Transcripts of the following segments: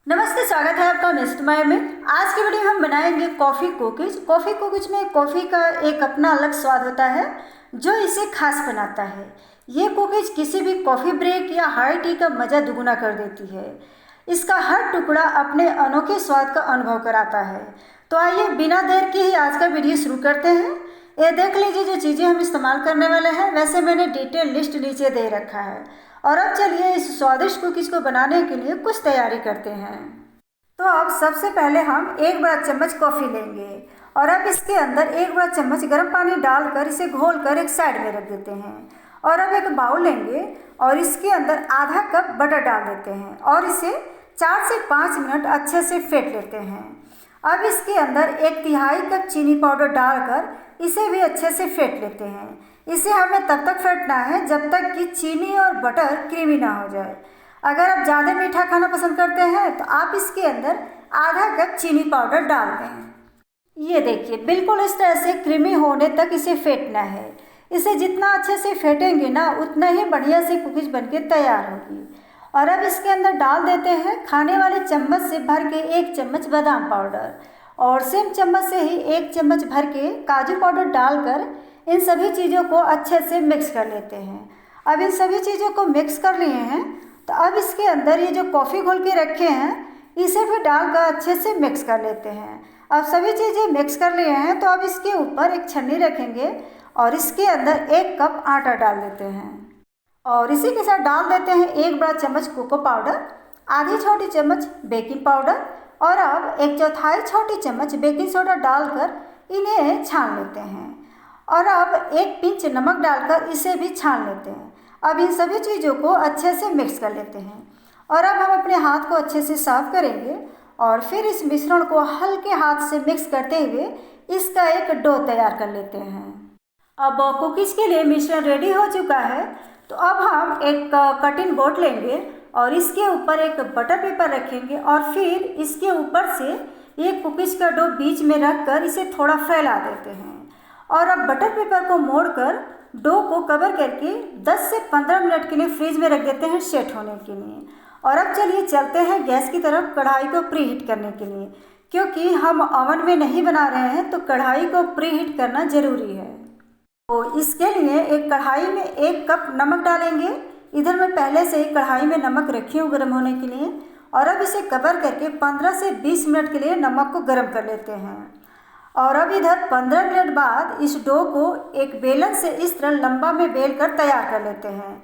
नमस्ते, स्वागत है आपका मिस्ट माय में। आज की वीडियो में हम बनाएंगे कॉफ़ी कुकीज। कॉफ़ी कुकीज में कॉफ़ी का एक अपना अलग स्वाद होता है जो इसे खास बनाता है। ये कुकीज किसी भी कॉफ़ी ब्रेक या हाई टी का मज़ा दुगुना कर देती है। इसका हर टुकड़ा अपने अनोखे स्वाद का अनुभव कराता है। तो आइए बिना देर के ही आज का वीडियो शुरू करते हैं। ये देख लीजिए जो चीज़ें हम इस्तेमाल करने वाले हैं, वैसे मैंने डिटेल लिस्ट नीचे दे रखा है। और अब चलिए इस स्वादिष्ट कुकीज़ को बनाने के लिए कुछ तैयारी करते हैं। तो अब सबसे पहले हम एक बड़ा चम्मच कॉफ़ी लेंगे और अब इसके अंदर एक बड़ा चम्मच गर्म पानी डालकर इसे घोलकर एक साइड में रख देते हैं। और अब एक बाउल लेंगे और इसके अंदर आधा कप बटर डाल देते हैं और इसे 4 से 5 मिनट अच्छे से फेंट लेते हैं। अब इसके अंदर 1/3 कप चीनी पाउडर डालकर इसे भी अच्छे से फेंट लेते हैं। इसे हमें तब तक फेंटना है जब तक कि चीनी और बटर क्रीमी ना हो जाए। अगर आप ज़्यादा मीठा खाना पसंद करते हैं तो आप इसके अंदर आधा कप चीनी पाउडर डाल दें। ये देखिए बिल्कुल इस तरह से क्रीमी होने तक इसे फेंटना है। इसे जितना अच्छे से फेंटेंगे ना उतना ही बढ़िया से कुकीज़ बनके तैयार होगी। और अब इसके अंदर डाल देते हैं खाने वाले चम्मच से भर के 1 चम्मच बादाम पाउडर और सेम चम्मच से ही 1 चम्मच भर के काजू पाउडर डालकर इन सभी चीज़ों को अच्छे से मिक्स कर लेते हैं। अब इन सभी चीज़ों को मिक्स कर लिए हैं तो अब इसके अंदर ये जो कॉफ़ी घोल के रखे हैं इसे भी डालकर अच्छे से मिक्स कर लेते हैं। अब सभी चीज़ें मिक्स कर लिए हैं तो अब इसके ऊपर एक छन्नी रखेंगे और इसके अंदर 1 कप आटा डाल देते हैं और इसी के साथ डाल देते हैं 1 बड़ा चम्मच कोको पाउडर, आधी छोटी चम्मच बेकिंग पाउडर और अब 1/4 छोटी चम्मच बेकिंग सोडा डालकर इन्हें छान लेते हैं। और अब 1 पिंच नमक डालकर इसे भी छान लेते हैं। अब इन सभी चीज़ों को अच्छे से मिक्स कर लेते हैं और अब हम अपने हाथ को अच्छे से साफ करेंगे और फिर इस मिश्रण को हल्के हाथ से मिक्स करते हुए इसका एक डो तैयार कर लेते हैं। अब कुकीज़ के लिए मिश्रण रेडी हो चुका है तो अब हम एक कटिंग बोर्ड लेंगे और इसके ऊपर एक बटर पेपर रखेंगे और फिर इसके ऊपर से ये कुकीज़ का डो बीच में रख कर इसे थोड़ा फैला देते हैं। और अब बटर पेपर को मोड़कर डो को कवर करके 10 से 15 मिनट के लिए फ्रीज में रख देते हैं सेट होने के लिए। और अब चलिए चलते हैं गैस की तरफ कढ़ाई को प्री हीट करने के लिए, क्योंकि हम ओवन में नहीं बना रहे हैं तो कढ़ाई को प्री हीट करना ज़रूरी है। तो इसके लिए एक कढ़ाई में 1 कप नमक डालेंगे। इधर मैं पहले से ही कढ़ाई में नमक रखी हूँ गर्म होने के लिए और अब इसे कवर करके 15 से 20 मिनट के लिए नमक को गर्म कर लेते हैं। और अब इधर 15 मिनट बाद इस डो को एक बेलन से इस तरह लंबा में बेल कर तैयार कर लेते हैं।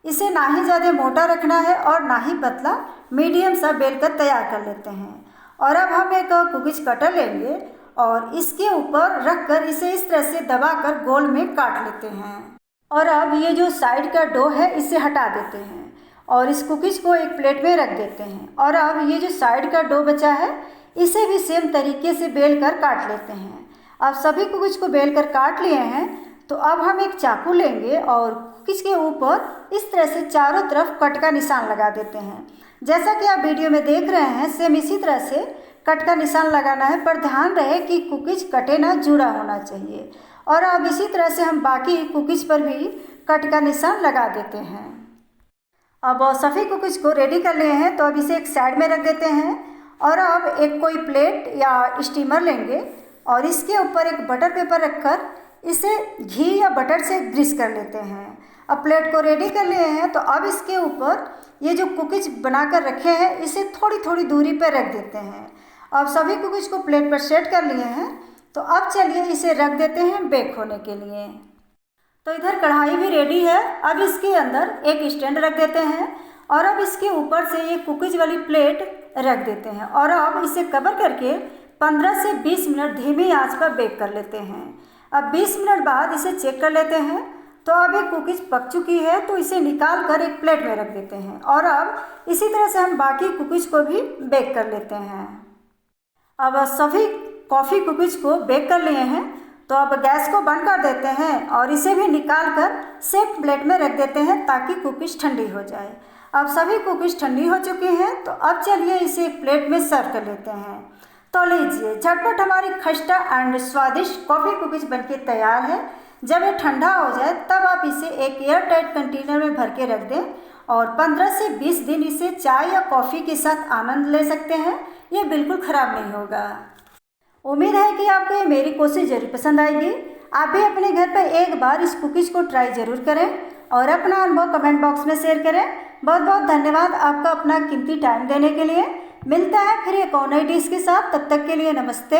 इसे ना ही ज़्यादा मोटा रखना है और ना ही पतला, मीडियम सा बेल कर तैयार कर लेते हैं। और अब हम एक कुकीज़ कटर लेंगे और इसके ऊपर रख कर इसे इस तरह से दबाकर गोल में काट लेते हैं। और अब ये जो साइड का डो है इसे हटा देते हैं और इस कुकीज़ को एक प्लेट में रख देते हैं। और अब ये जो साइड का डो बचा है इसे भी सेम तरीके से बेल कर काट लेते हैं। अब सभी कुकीज़ को बेल कर काट लिए हैं तो अब हम एक चाकू लेंगे और कुकीज़ के ऊपर इस तरह से चारों तरफ कट का निशान लगा देते हैं। जैसा कि आप वीडियो में देख रहे हैं सेम इसी तरह से कट का निशान लगाना है, पर ध्यान रहे कि कुकीज़ कटे ना, जुड़ा होना चाहिए। और अब इसी तरह से हम बाकी कुकीज़ पर भी कट का निशान लगा देते हैं। अब सभी कुकीज़ को रेडी कर लिए हैं तो अब इसे एक साइड में रख देते हैं और अब एक कोई प्लेट या स्टीमर लेंगे और इसके ऊपर एक बटर पेपर रखकर इसे घी या बटर से ग्रीस कर लेते हैं। अब प्लेट को रेडी कर लिए हैं तो अब इसके ऊपर ये जो कुकीज़ बनाकर रखे हैं इसे थोड़ी थोड़ी दूरी पर रख देते हैं। अब सभी कुकीज़ को प्लेट पर सेट कर लिए हैं तो अब चलिए इसे रख देते हैं बेक होने के लिए। तो इधर कढ़ाई भी रेडी है। अब इसके अंदर एक स्टैंड रख देते हैं और अब इसके ऊपर से ये कुकीज़ वाली प्लेट रख देते हैं और अब इसे कवर करके 15 से 20 मिनट धीमी आंच पर बेक कर लेते हैं। अब 20 मिनट बाद इसे चेक कर लेते हैं तो अब ये कुकीज़ पक चुकी है तो इसे निकाल कर एक प्लेट में रख देते हैं। और अब इसी तरह से हम बाकी कुकीज़ को भी बेक कर लेते हैं। अब सभी कॉफ़ी कुकीज़ को बेक कर लिए हैं तो अब गैस को बंद कर देते हैं और इसे भी निकाल कर सेफ प्लेट में रख देते हैं ताकि कुकीज़ ठंडी हो जाए। अब सभी कुकीज़ ठंडी हो चुकी हैं तो अब चलिए इसे एक प्लेट में सर्व कर लेते हैं। तो लीजिए झटपट हमारी खस्ता एंड स्वादिष्ट कॉफ़ी कुकीज़ बनके तैयार है। जब ये ठंडा हो जाए तब आप इसे एक एयर टाइट कंटेनर में भर के रख दें और 15 से 20 दिन इसे चाय या कॉफ़ी के साथ आनंद ले सकते हैं। ये बिल्कुल ख़राब नहीं होगा। उम्मीद है कि आपको ये मेरी कोशिश ज़रूर पसंद आएगी। आप भी अपने घर पर एक बार इस कुकीज़ को ट्राई ज़रूर करें और अपना अनुभव कमेंट बॉक्स में शेयर करें। बहुत बहुत धन्यवाद आपका अपना कीमती टाइम देने के लिए। मिलता है फिर एक और नई डिश के साथ, तब तक के लिए नमस्ते।